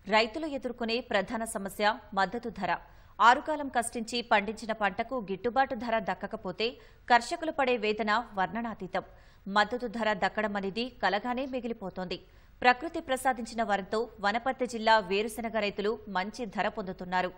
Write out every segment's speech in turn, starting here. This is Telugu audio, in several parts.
రైతులు ఎదుర్కొనే ప్రధాన సమస్య మద్దతు ధర. ఆరుకాలం కష్టించి పండించిన పంటకు గిట్టుబాటు ధర దక్కకపోతే కర్షకులు పడే వేదన వర్ణనాతీతం. మద్దతు ధర దక్కడం అనేది కలగానే మిగిలిపోతోంది. ప్రకృతి ప్రసాదించిన వరంతో వనపర్తి జిల్లా వేరుశెనగ రైతులు మంచి ధర పొందుతున్నారు.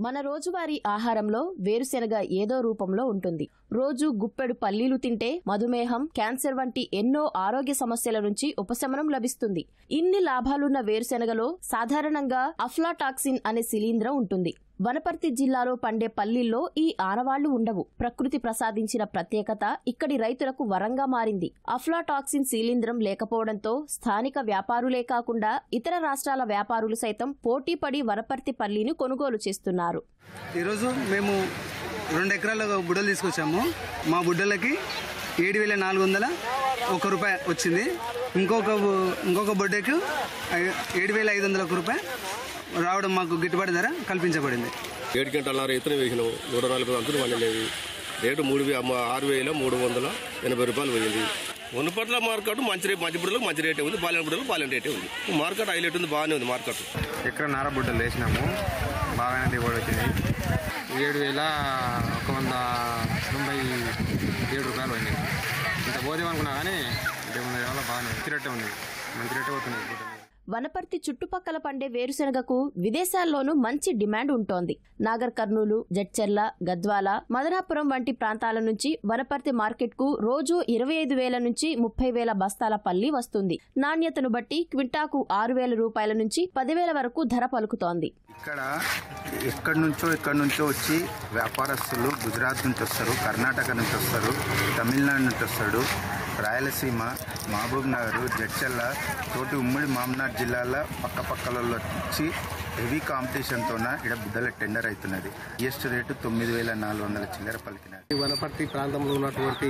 మన రోజువారీ ఆహారంలో వేరుశెనగ ఏదో రూపంలో ఉంటుంది. రోజు గుప్పెడు పల్లీలు తింటే మధుమేహం, క్యాన్సర్ వంటి ఎన్నో ఆరోగ్య సమస్యల నుంచి ఉపశమనం లభిస్తుంది. ఇన్ని లాభాలున్న వేరుశెనగలో సాధారణంగా అఫ్లాటాక్సిన్ అనే శిలీంధ్రం ఉంటుంది. వనపర్తి జిల్లాలో పండే పల్లీల్లో ఈ ఆనవాళ్లు ఉండవు. ప్రకృతి ప్రసాదించిన ప్రత్యేకత ఇక్కడి రైతులకు వరంగా మారింది. అఫ్లాటాక్సిన్ శిలీంధ్రం లేకపోవడంతో స్థానిక వ్యాపారులే కాకుండా ఇతర రాష్ట్రాల వ్యాపారులు సైతం పోటీపడి వనపర్తి పల్లీని కొనుగోలు చేస్తున్నారు. ఈరోజు మేము 2 ఎకరాల బుడ్డలు తీసుకొచ్చాము. మా బుడ్డలకి 7,401 రూపాయ వచ్చింది. ఇంకొక బుడ్డకు 7,500 రూపాయ రావడం మాకు గిట్టుబాటు ధర కల్పించబడింది. 7 గంటల ఇతర వేసినాం. 140 అంతులు పండలేదు. రేటు 6,380 రూపాయలు పోయింది. వనపర్తి మార్కెట్ మంచి బుడ్డలకు మంచి రేటే ఉంది. పాలెం రేటే ఉంది. మార్కెట్ హైలైట్ ఉంది, బాగానే ఉంది మార్కెట్. ఎకరా నార బుడ్డలు వేసినాము, బాగానే దిగుబడి వచ్చింది. 7,197 రూపాయలు పోయింది. ఇంత పోదేమనుకున్నా కానీ బాగానే మంచి రేటే ఉంది. మంచి రేటే పోతుంది. వనపర్తి చుట్టుపక్కల పండే వేరుశెనగకు విదేశాల్లోనూ మంచి డిమాండ్ ఉంటోంది. నాగర్ కర్నూలు, జడ్చర్ల, గద్వాల, మదనాపురం వంటి ప్రాంతాల నుంచి వనపర్తి మార్కెట్కు రోజు 25,000 నుంచి 30,000 బస్తాల పల్లి వస్తుంది. నాణ్యతను బట్టి క్వింటాకు 6,000 రూపాయల నుంచి 10,000 వరకు ధర పలుకుతోంది. ఇక్కడ ఎక్కడి నుంచో వచ్చి వ్యాపారస్తులు గుజరాత్ నుంచి వస్తారు, కర్ణాటక నుంచి వస్తారు, తమిళనాడు నుంచి వస్తాడు, రాయలసీమ, మహబూబ్ నగర్, జడ్చర్ల తోటి ఉమ్మడి మామనాడ్ జిల్లాల పక్కపక్కల వచ్చి హెవీ కాంపిటీషన్తో ఇక్కడ బుడ్డల టెండర్ అవుతున్నది. హైయెస్ట్ రేటు 9,400 చిల్లర పలికినది. వనపర్తి ప్రాంతంలో ఉన్నటువంటి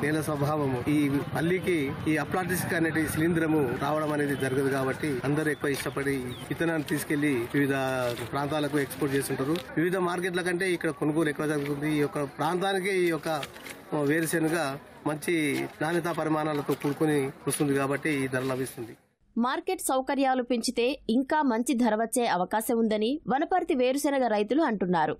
నేల స్వభావము ఈ పల్లికి ఈ అప్లాటిక్ అనే శిలీంధ్రము రావడం అనేది జరగదు కాబట్టి అందరూ ఎక్కువ ఇష్టపడి విత్తనాన్ని తీసుకెళ్లి వివిధ ప్రాంతాలకు ఎక్స్పోర్ట్ చేస్తుంటారు. వివిధ మార్కెట్ల కంటే ఇక్కడ కొనుగోలు ఎక్కువ జరుగుతుంది. ఈ యొక్క ప్రాంతానికి ఈ యొక్క వేరుశెనగ మంచి నాణ్యతా పరిమాణాలతో కూడుకొని వస్తుంది కాబట్టి ఈ ధర లభిస్తుంది. మార్కెట్ సౌకర్యాలు పెంచితే ఇంకా మంచి ధర వచ్చే అవకాశం ఉందని వనపర్తి వేరుశెనగ రైతులు అంటున్నారు.